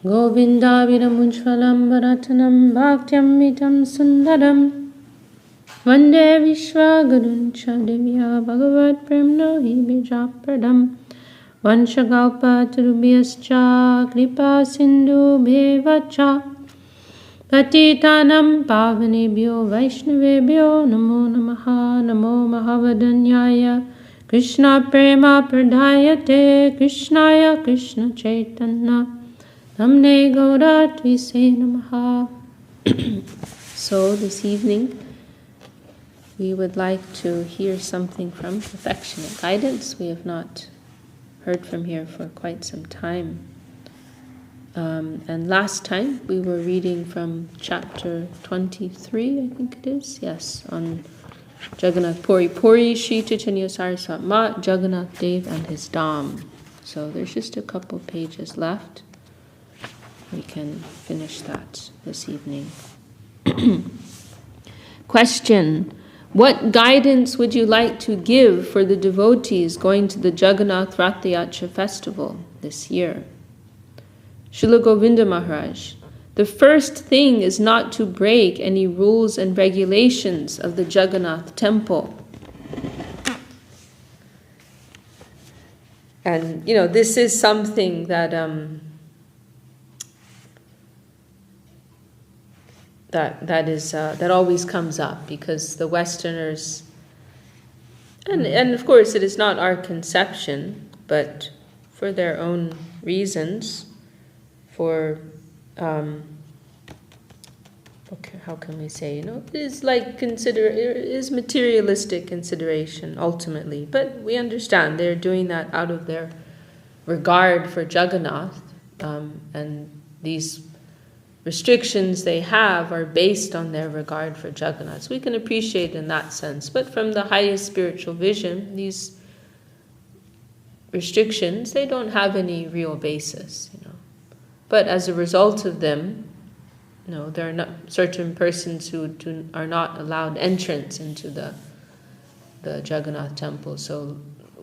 Govindavidamujvalam Bharatanam Bhaktyamritam Sundaram Vande Vishwaguruncha Divya Bhagavat Premnohi Bijapradam Vanchagalpa Turubhyascha Kripa Sindhu Bhevacha Patitanam Pavanebhyo Vaishnavebhyo Namo Namaha Namo Mahavadanyaya Krishna Prema Pradayate Krishnaya Krishna Chaitanya Namne Gaura Tvise Namaha. So this evening we would like to hear something from Affectionate Guidance. We have not heard from here for quite some time. And last time we were reading from chapter 23, I think it is, yes, on Jagannath Puri. Puri, Sri Chaitanya Saraswat Ma, Jagannathdev and his Dham. So there's just a couple pages left. We can finish that this evening. Question: what guidance would you like to give for the devotees going to the Jagannath Rath Yatra festival this year? Srila Govinda Maharaj: the first thing is not to break any rules and regulations of the Jagannath temple. And, this is something that that always comes up, because the Westerners, and of course it is not our conception, but for their own reasons, for how can we say, it is it is materialistic consideration ultimately, but we understand they're doing that out of their regard for Jagannath, and these restrictions they have are based on their regard for Jagannath. So we can appreciate in that sense. But from the highest spiritual vision, these restrictions, they don't have any real basis, But as a result of them, there are not certain persons who are not allowed entrance into the Jagannath temple. So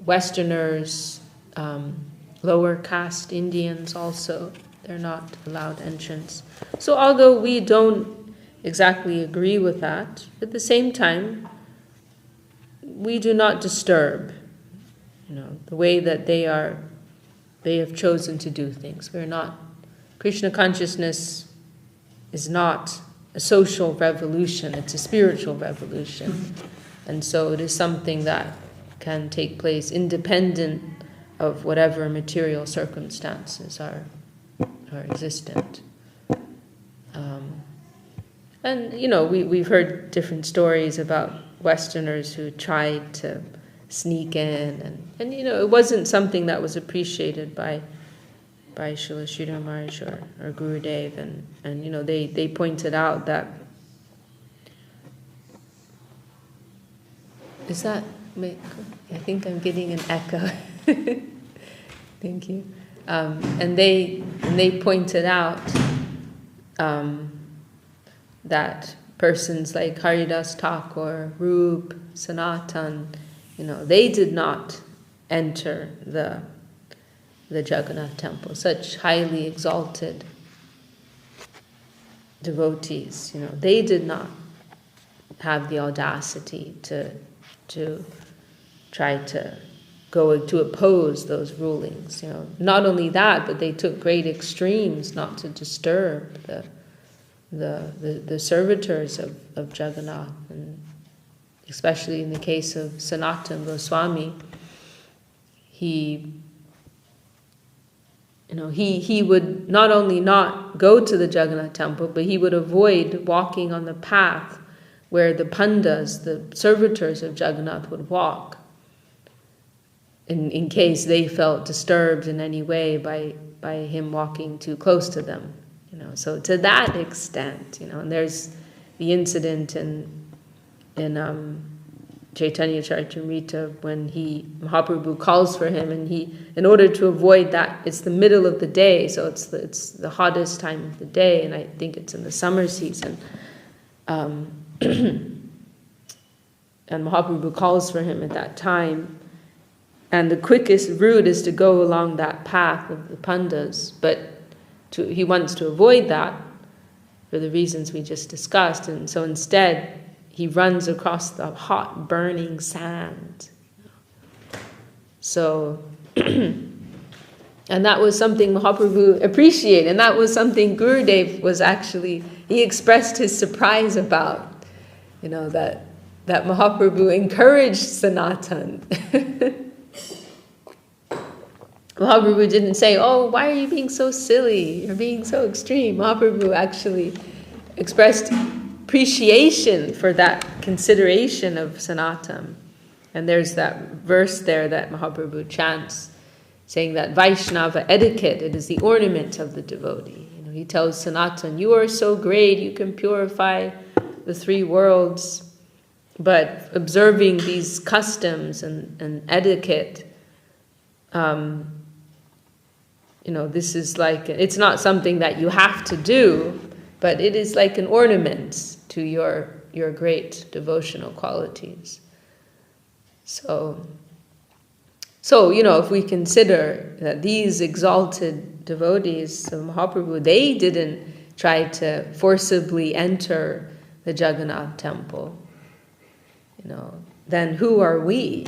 Westerners, lower caste Indians also, they're not allowed entrance. So although we don't exactly agree with that, at the same time, we do not disturb, the way that they have chosen to do things. We're not, Krishna consciousness is not a social revolution, it's a spiritual revolution. And so it is something that can take place independent of whatever material circumstances are existent. And we've heard different stories about Westerners who tried to sneak in, and it wasn't something that was appreciated by Srila Sridhar Maharaj or Gurudev, and they pointed out that I think I'm getting an echo. Thank you. And they pointed out that persons like Haridas Thakur, Rup, Sanatan, they did not enter the Jagannath temple. Such highly exalted devotees, they did not have the audacity to try to go to oppose those rulings. Not only that, but they took great extremes not to disturb the servitors of Jagannath, and especially in the case of Sanatana Goswami, he would not only not go to the Jagannath temple, but he would avoid walking on the path where the pandas, the servitors of Jagannath, would walk, in case they felt disturbed in any way by him walking too close to them. So to that extent, and there's the incident in Chaitanya Charitamrita when Mahaprabhu calls for him, and in order to avoid that, it's the middle of the day, so it's the hottest time of the day, and I think it's in the summer season. And Mahaprabhu calls for him at that time, and the quickest route is to go along that path of the pandas, but he wants to avoid that for the reasons we just discussed, and so instead he runs across the hot, burning sand. So, and that was something Mahaprabhu appreciated, and that was something Gurudev was actually, he expressed his surprise about, that Mahaprabhu encouraged Sanatan. Mahaprabhu didn't say, "Oh, why are you being so silly? You're being so extreme." Mahaprabhu actually expressed appreciation for that consideration of Sanatan. And there's that verse there that Mahaprabhu chants, saying that Vaishnava etiquette, it is the ornament of the devotee. He tells Sanatan, "You are so great, you can purify the three worlds, but observing these customs and etiquette, this is like, it's not something that you have to do, but it is like an ornament to your great devotional qualities." So, if we consider that these exalted devotees of Mahaprabhu, they didn't try to forcibly enter the Jagannath temple, then who are we?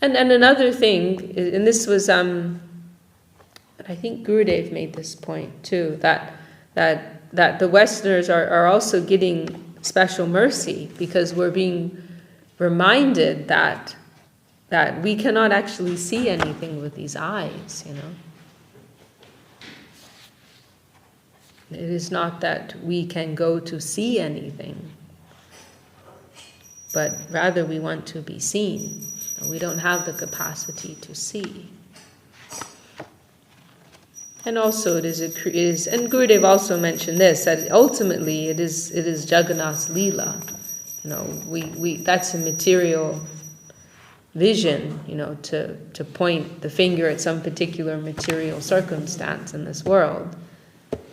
And another thing, and this was, I think Gurudev made this point too, that the Westerners are also getting special mercy, because we're being reminded that we cannot actually see anything with these eyes, It is not that we can go to see anything, but rather we want to be seen. We don't have the capacity to see. And also it is, and Gurudev also mentioned this, that ultimately it is Jagannath's Leela. That's a material vision, to point the finger at some particular material circumstance in this world.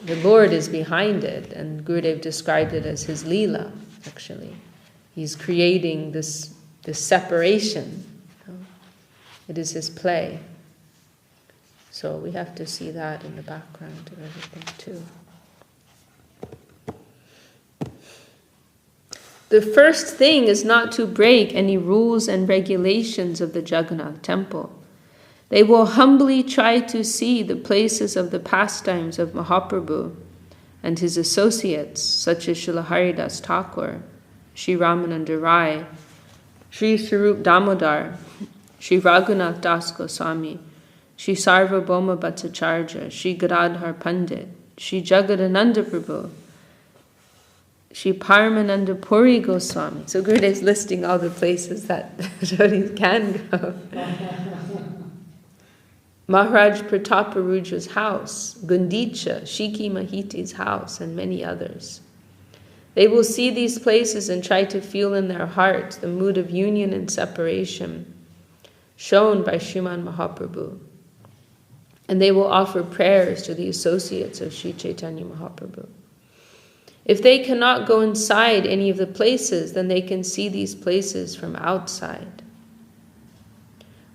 The Lord is behind it, and Gurudev described it as his Leela, actually. He's creating this separation. It is his play. So we have to see that in the background of everything too. The first thing is not to break any rules and regulations of the Jagannath temple. They will humbly try to see the places of the pastimes of Mahaprabhu and his associates, such as Srila Haridas Thakur, Sri Ramananda Rai, Sri Swarup Damodar, Sri Raghunath Das Goswami, Sri Sarvabhauma Bhattacharya, Sri Gadadhar Pandit, Sri Jagadananda Prabhu, Sri Paramananda Puri Goswami. So Gurudev is listing all the places that devotees can go. Maharaj Prataparudra's house, Gundicha, Shiki Mahiti's house, and many others. They will see these places and try to feel in their hearts the mood of union and separation shown by Sriman Mahaprabhu. And they will offer prayers to the associates of Sri Chaitanya Mahaprabhu. If they cannot go inside any of the places, then they can see these places from outside.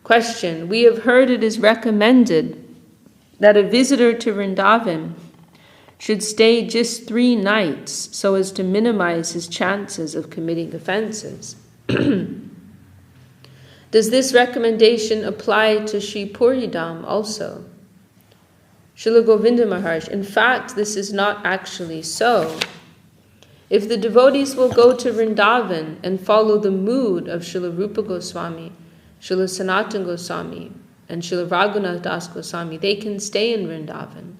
Question: we have heard it is recommended that a visitor to Vrindavan should stay just 3 nights so as to minimize his chances of committing offenses. Does this recommendation apply to Sri Puri Dham also? Srila Govinda Maharaj, in fact, this is not actually so. If the devotees will go to Vrindavan and follow the mood of Srila Rupa Goswami, Srila Sanatana Goswami, and Srila Raghunath Das Goswami, they can stay in Vrindavan,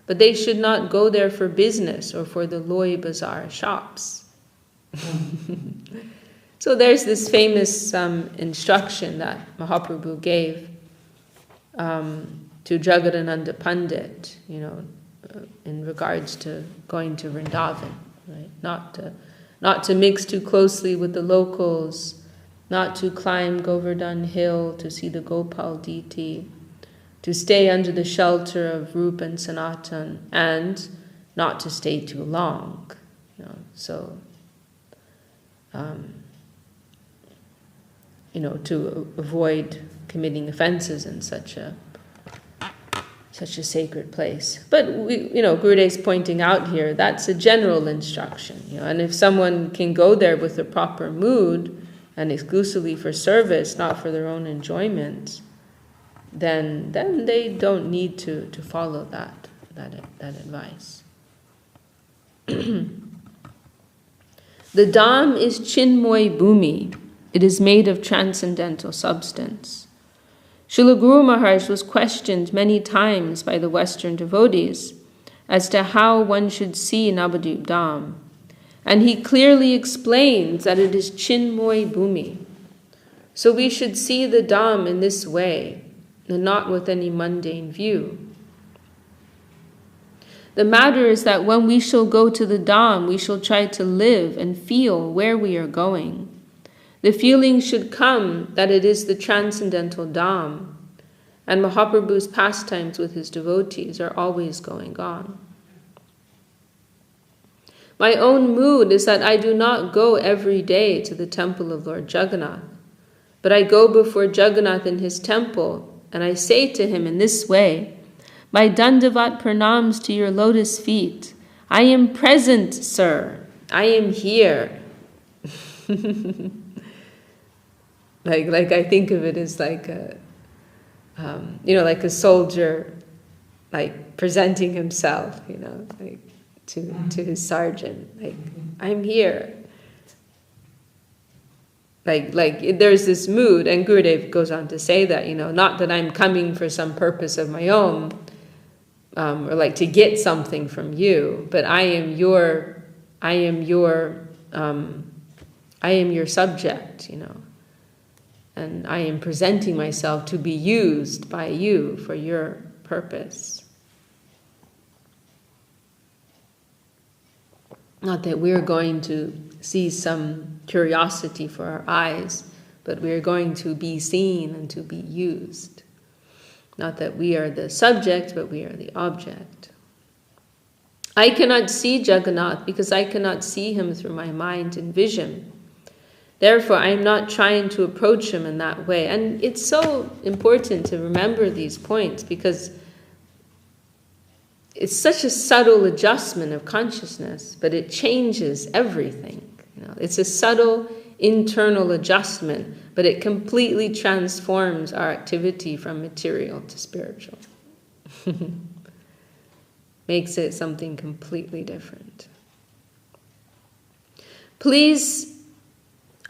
but they should not go there for business or for the Loi Bazaar shops. So there's this famous instruction that Mahaprabhu gave to Jagadananda Pandit, in regards to going to Vrindavan, right? Not to mix too closely with the locals, not to climb Govardhan Hill to see the Gopal deity, to stay under the shelter of Rupa and Sanatan, and not to stay too long. To avoid committing offenses in such a such a sacred place. But Gurudev's pointing out here, that's a general instruction. And if someone can go there with the proper mood and exclusively for service, not for their own enjoyment, then they don't need to follow that advice. The Dham is Chinmoy Bhumi. It is made of transcendental substance. Srila Guru Maharaj was questioned many times by the Western devotees as to how one should see Navadvip Dham. And he clearly explains that it is Chinmoy Bhumi. So we should see the Dham in this way, and not with any mundane view. The matter is that when we shall go to the Dham, we shall try to live and feel where we are going. The feeling should come that it is the transcendental Dham, and Mahaprabhu's pastimes with his devotees are always going on. My own mood is that I do not go every day to the temple of Lord Jagannath, but I go before Jagannath in his temple, and I say to him in this way, "My Dandavat pranams to your lotus feet. I am present, sir. I am here." Like I think of it as like like a soldier, like presenting himself, like to his sergeant, like, "I'm here." Like there's this mood, and Gurudev goes on to say that, not that I'm coming for some purpose of my own, or like to get something from you, but I am your subject, and I am presenting myself to be used by you for your purpose. Not that we're going to see some curiosity for our eyes, but we're going to be seen and to be used. Not that we are the subject, but we are the object. I cannot see Jagannath because I cannot see him through my mind and vision. Therefore, I am not trying to approach him in that way. And it's so important to remember these points because it's such a subtle adjustment of consciousness, but it changes everything. It's a subtle internal adjustment, but it completely transforms our activity from material to spiritual. Makes it something completely different. Please,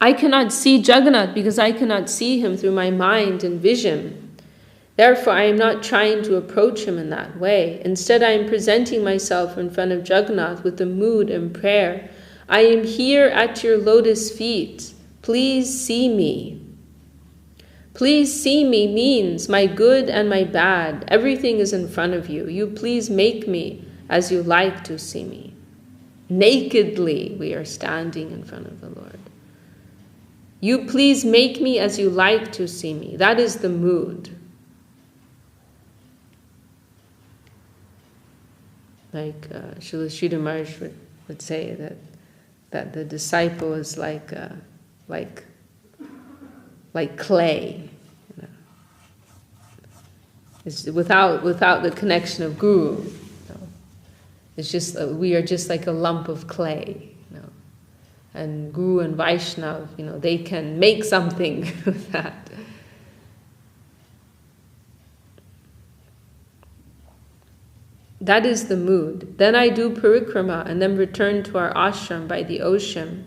I cannot see Jagannath because I cannot see him through my mind and vision. Therefore, I am not trying to approach him in that way. Instead, I am presenting myself in front of Jagannath with the mood and prayer. I am here at your lotus feet. Please see me. Please see me means my good and my bad. Everything is in front of you. You please make me as you like to see me. Nakedly, we are standing in front of the Lord. You please make me as you like to see me. That is the mood. Like Srila Sridhar Maharaj would say that the disciple is like clay. It's without the connection of Guru. It's just we are just like a lump of clay. And Guru and Vaishnav, they can make something with that. That is the mood. Then I do parikrama and then return to our ashram by the ocean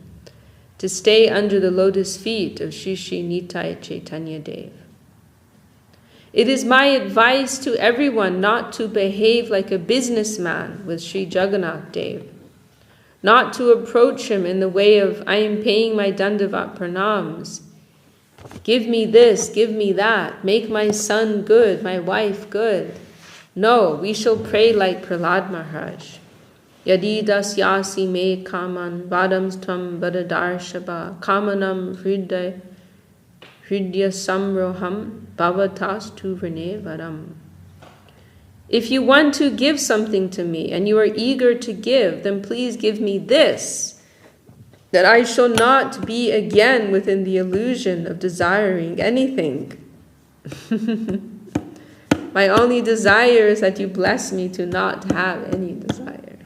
to stay under the lotus feet of Shri Shri Nitai Chaitanya Dev. It is my advice to everyone not to behave like a businessman with Sri Jagannathdev, not to approach him in the way of, I am paying my dandavat pranams. Give me this, give me that, make my son good, my wife good. No, we shall pray like Prahlad Maharaj. Yadi dasyasi me kaman vadam tvam vadadarshaba kamanam hridya samroham bhavatas tu vrne varam. If you want to give something to me and you are eager to give, then please give me this, that I shall not be again within the illusion of desiring anything. My only desire is that you bless me to not have any desire.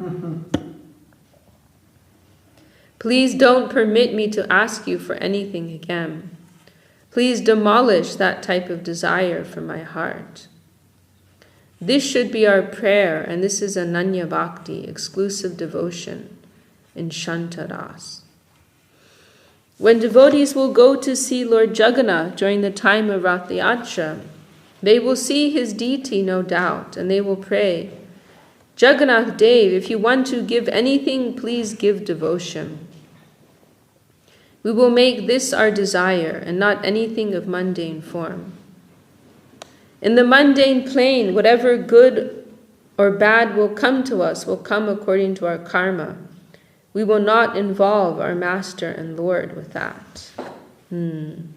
Please don't permit me to ask you for anything again. Please demolish that type of desire from my heart. This should be our prayer, and this is Ananya Bhakti, exclusive devotion in Shantaras. When devotees will go to see Lord Jagannath during the time of Rath Yatra, they will see his deity, no doubt, and they will pray, Jagannathdev, if you want to give anything, please give devotion. We will make this our desire, and not anything of mundane form. In the mundane plane, whatever good or bad will come to us will come according to our karma. We will not involve our Master and Lord with that. In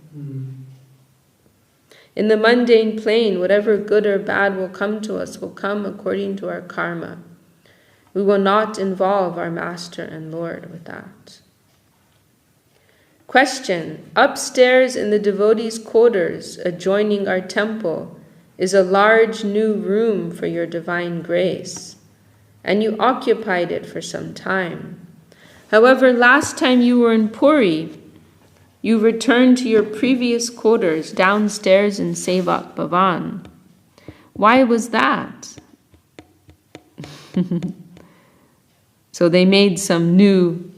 the mundane plane, whatever good or bad will come to us will come according to our karma. We will not involve our Master and Lord with that. Question. Upstairs in the devotees' quarters adjoining our temple is a large new room for your divine grace, and you occupied it for some time. However, last time you were in Puri, you returned to your previous quarters downstairs in Sevak Bhavan. Why was that? So they made some new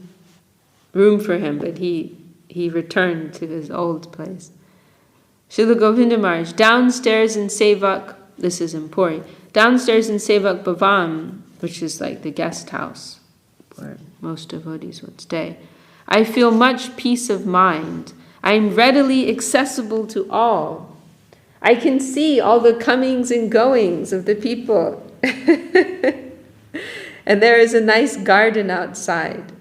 room for him, but he returned to his old place. Srila Govinda Maharaj, downstairs in Sevak, this is in Puri, downstairs in Sevak Bhavan, which is like the guest house where most devotees would stay, I feel much peace of mind. I am readily accessible to all. I can see all the comings and goings of the people. And there is a nice garden outside.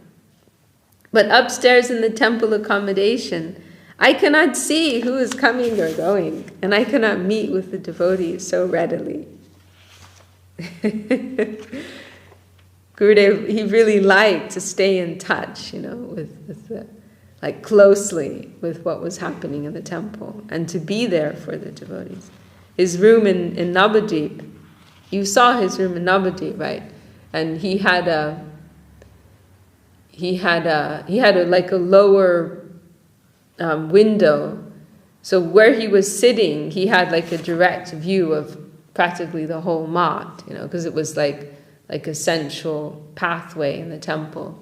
But upstairs in the temple accommodation, I cannot see who is coming or going, and I cannot meet with the devotees so readily. Gurudev, he really liked to stay in touch, with the, like closely with what was happening in the temple, and to be there for the devotees. His room in Navadvip, you saw his room in Navadvip, right? And he had a like a lower window, so where he was sitting, he had like a direct view of practically the whole mat, because it was like a central pathway in the temple.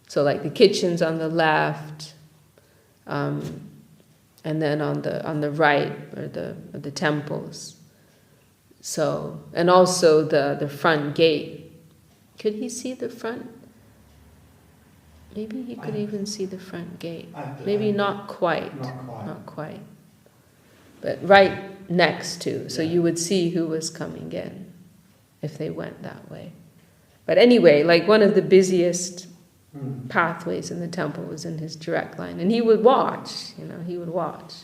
So like the kitchen's on the left, and then on the right are the temples. So, and also the front gate. Could he see the front? Maybe he could even see the front gate. Maybe not quite. Not quite. But right next to, so you would see who was coming in if they went that way. But anyway, like one of the busiest pathways in the temple was in his direct line. And he would watch, he would watch.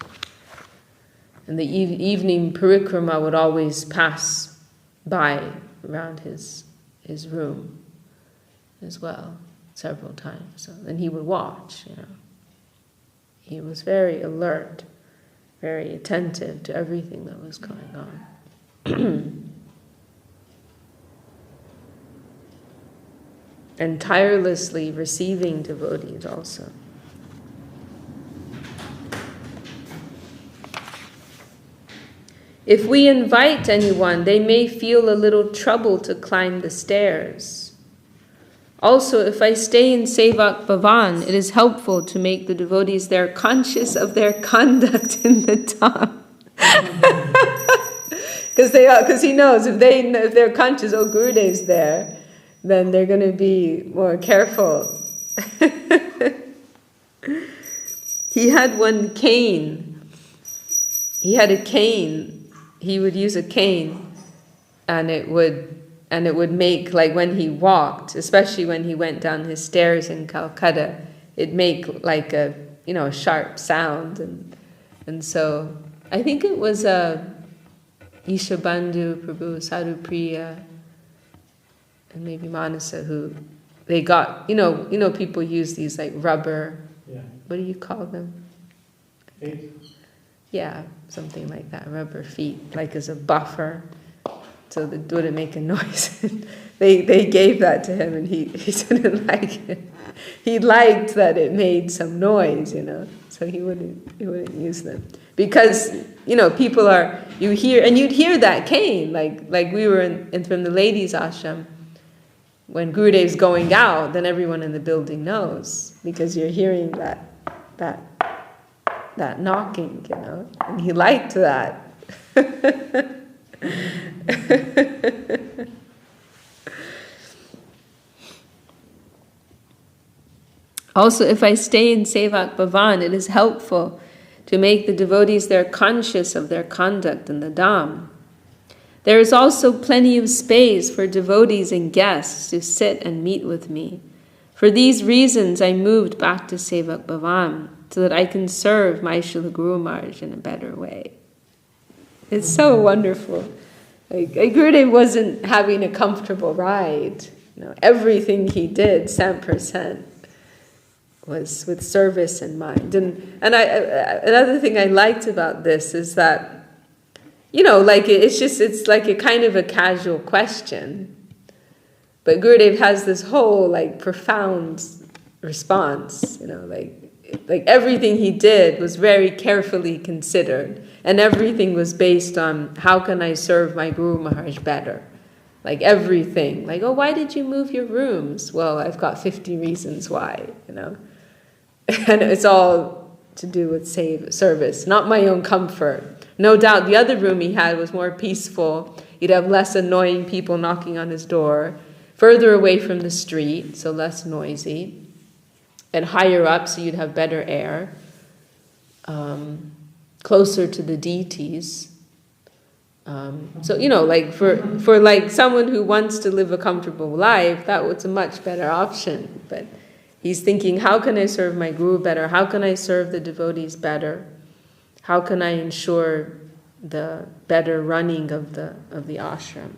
And the evening parikrama would always pass by around his room as well, several times. So then he would watch, He was very alert, very attentive to everything that was going on. And tirelessly receiving devotees also. If we invite anyone, they may feel a little trouble to climb the stairs. Also, if I stay in Sevak Bhavan, it is helpful to make the devotees there conscious of their conduct in the Dham. Because he knows if they're conscious, oh, Gurudev's there, then they're going to be more careful. He had one cane. He had a cane. He would use a cane, and it would make, like when he walked, especially when he went down his stairs in Calcutta, it'd make like a sharp sound, and so I think it was Ishabandhu, Prabhu, Sadhupriya, and maybe Manasa, who they got, people use these like rubber, what do you call them? Feet? Yeah, something like that, rubber feet, like as a buffer. so that it wouldn't make a noise. They gave that to him, and he didn't like it. He liked that it made some noise, so he wouldn't use them. Because, people you'd hear that cane, like we were from the ladies' ashram, when Gurudev's going out, then everyone in the building knows, because you're hearing that knocking, and he liked that. Also, if I stay in Sevak Bhavan, it is helpful to make the devotees there conscious of their conduct in the Dham. There is also plenty of space for devotees and guests to sit and meet with me. For these reasons, I moved back to Sevak Bhavan, so that I can serve my Srila Guru Maharaj in a better way. It's so wonderful. Like Gurudev wasn't having a comfortable ride. Everything he did, 100%, was with service in mind. And another thing I liked about this is that, it's like a kind of a casual question, but Gurudev has this whole profound response. Like everything he did was very carefully considered, and everything was based on how can I serve my Guru Maharaj better. Like everything, why did you move your rooms? Well, I've got 50 reasons why, And it's all to do with service, not my own comfort. No doubt the other room he had was more peaceful. He'd have less annoying people knocking on his door, further away from the street, so less noisy, and higher up, so you'd have better air, closer to the deities. For someone who wants to live a comfortable life, that was a much better option. But he's thinking, how can I serve my Guru better? How can I serve the devotees better? How can I ensure the better running of the ashram?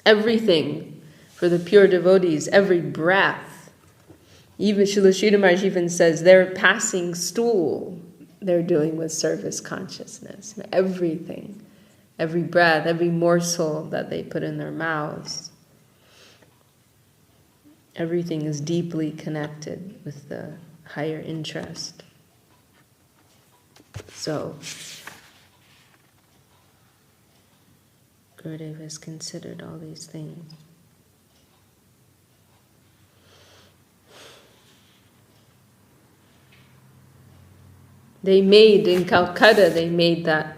Everything for the pure devotees, every breath. Even Srila Sridhar Maharaj even says their passing stool they're doing with service consciousness. Everything, every breath, every morsel that they put in their mouths. Everything is deeply connected with the higher interest. So, Gurudev has considered all these things. They made, in Calcutta, they made that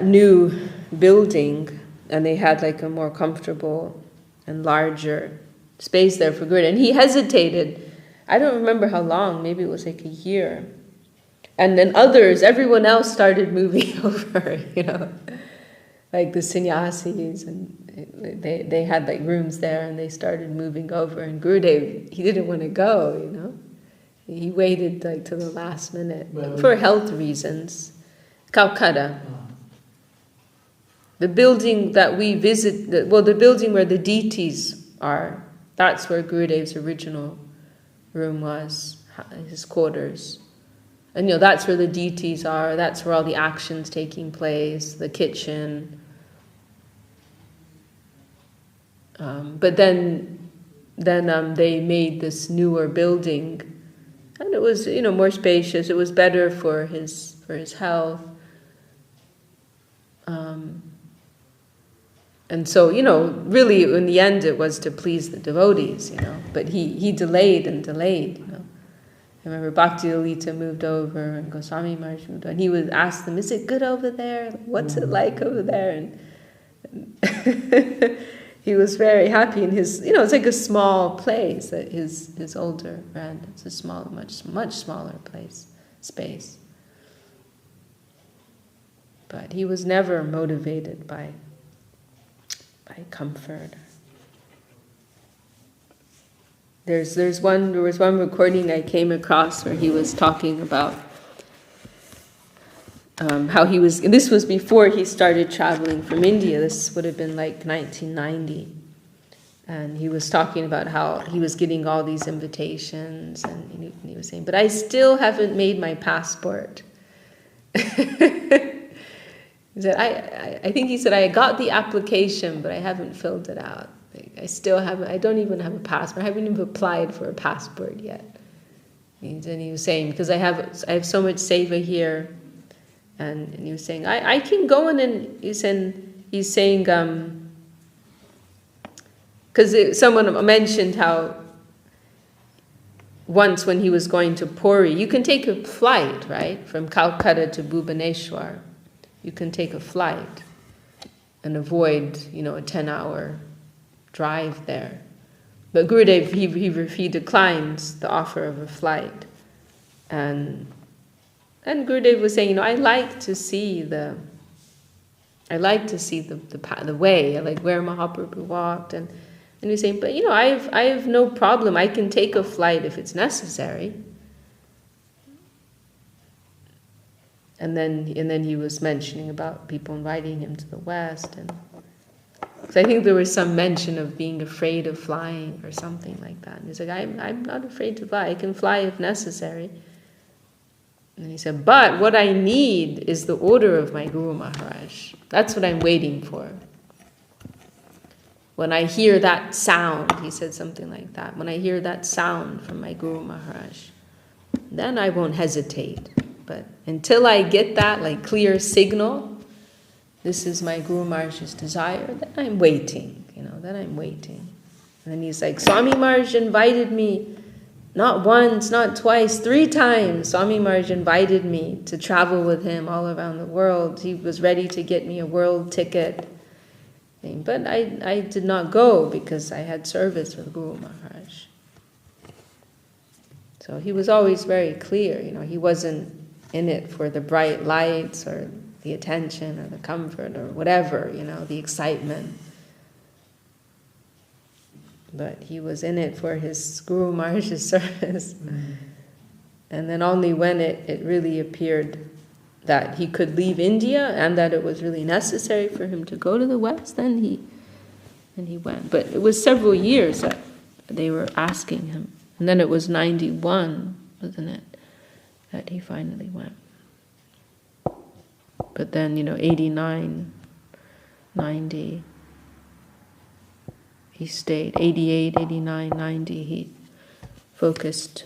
new building, and they had a more comfortable and larger space there for Gurudev. And he hesitated. I don't remember how long, maybe it was a year. And then everyone else started moving over, like the sannyasis, and they had rooms there, and they started moving over. And Gurudev, he didn't want to go, He waited till the last minute for health reasons. Calcutta. The building that we visit, the building where the deities are, that's where Gurudev's original room was, his quarters. And that's where the deities are, that's where all the actions taking place, the kitchen. But then they made this newer building, and it was, more spacious. It was better for his health. And so, really in the end it was to please the devotees, But he delayed and delayed, I remember Bhakti Lalita moved over, and Goswami Maharaj moved over, and he would ask them, is it good over there? What's it like over there? And he was very happy in his, it's like a small place, that his older friend. It's a small, much smaller space. But he was never motivated by comfort. There was one recording I came across where he was talking about how he was, and this was before he started traveling from India. This would have been 1990. And he was talking about how he was getting all these invitations, and he was saying, but I still haven't made my passport. He said, I think he said, I got the application, but I haven't filled it out. Like, I still haven't, I don't even have a passport. I haven't even applied for a passport yet. And he was saying, because I have so much seva here, and he was saying, I can go in, and he's saying, because someone mentioned how once when he was going to Puri, you can take a flight, right, from Calcutta to Bhubaneswar. You can take a flight and avoid, a 10-hour drive there. But Gurudev, he declines the offer of a flight. And Gurudev was saying, I like to see the way, I like where Mahaprabhu walked, and he's saying, but I have no problem. I can take a flight if it's necessary. And then he was mentioning about people inviting him to the West, and because I think there was some mention of being afraid of flying or something like that. And he's like, I'm not afraid to fly. I can fly if necessary. And he said, but what I need is the order of my Guru Maharaj. That's what I'm waiting for. When I hear that sound, he said something like that, when I hear that sound from my Guru Maharaj, then I won't hesitate. But until I get that clear signal, this is my Guru Maharaj's desire, then I'm waiting, then I'm waiting. And then he's like, Swami Maharaj invited me, not once, not twice, 3 times. Swami Maharaj invited me to travel with him all around the world. He was ready to get me a world ticket. But I did not go because I had service with Guru Maharaj. So he was always very clear, he wasn't in it for the bright lights or the attention or the comfort or whatever, the excitement. But he was in it for his Guru Maharaj's service. Mm-hmm. And then only when it really appeared that he could leave India and that it was really necessary for him to go to the West, then he went. But it was several years that they were asking him. And then it was 91, wasn't it, that he finally went. But then, 89, 90, he stayed. 88, 89, 90, he focused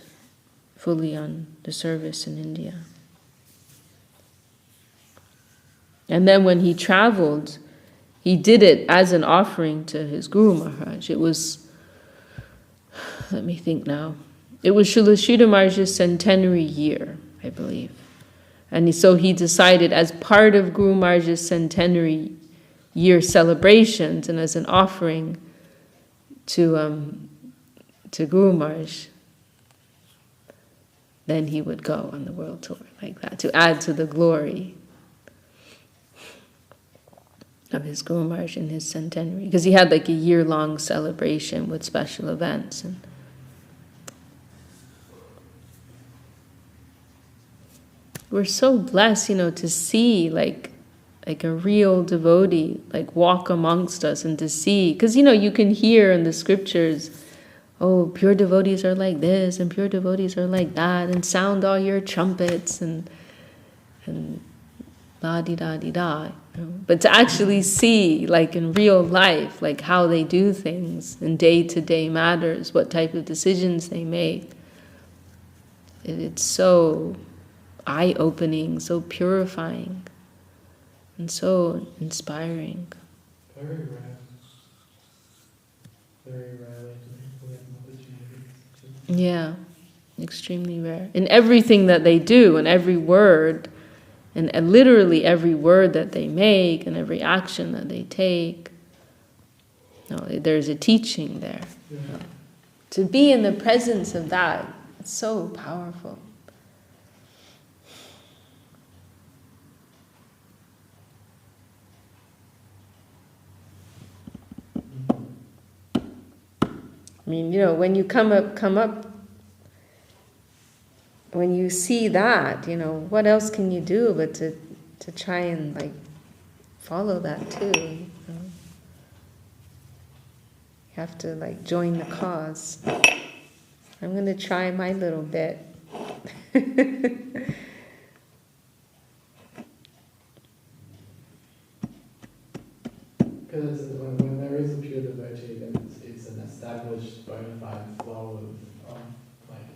fully on the service in India. And then when he traveled, he did it as an offering to his Guru Maharaj. It was, let me think now, it was Srila Sridhar Maharaj's centenary year, I believe. And so he decided, as part of Guru Maharaj's centenary year celebrations and as an offering to Guru Maharaj, then he would go on the world tour like that, to add to the glory of his Guru Maharaj in his centenary. Because he had a year-long celebration with special events. And we're so blessed, to see like a real devotee walk amongst us, and to see, because you can hear in the scriptures, oh, pure devotees are like this and pure devotees are like that, and sound all your trumpets and la di da di da. But to actually see in real life how they do things in day-to-day matters, what type of decisions they make, it's so eye-opening, so purifying, and so inspiring. Very rare. Very rarely do people get an opportunity to... Yeah, extremely rare. In everything that they do, in every word, and literally every word that they make, and every action that they take, there's a teaching there. Yeah. To be in the presence of that, it's so powerful. I mean, when you come up, when you see that, what else can you do but to try and follow that too? You have to join the cause. I'm going to try my little bit. Because when there is a pure devotee, then it's an established bona fide flow of like,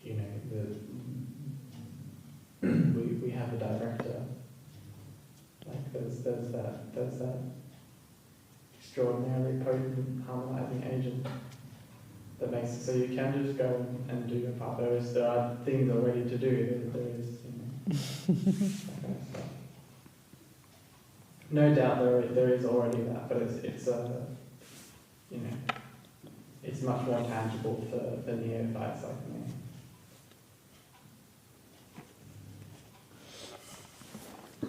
you know, we have a director. Like there's that extraordinarily potent harmonizing agent that makes it so you can just go and do your part. There are things already to do. There is, you know, that kind of stuff. No doubt there is already that, but it's you know, it's much more tangible for neophytes like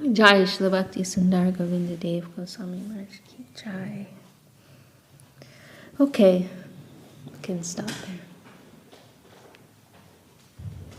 me. Jai Shri Bhakti Sundar Govinda Dev Goswami Maharaj Ki Jai. Okay, we can stop there.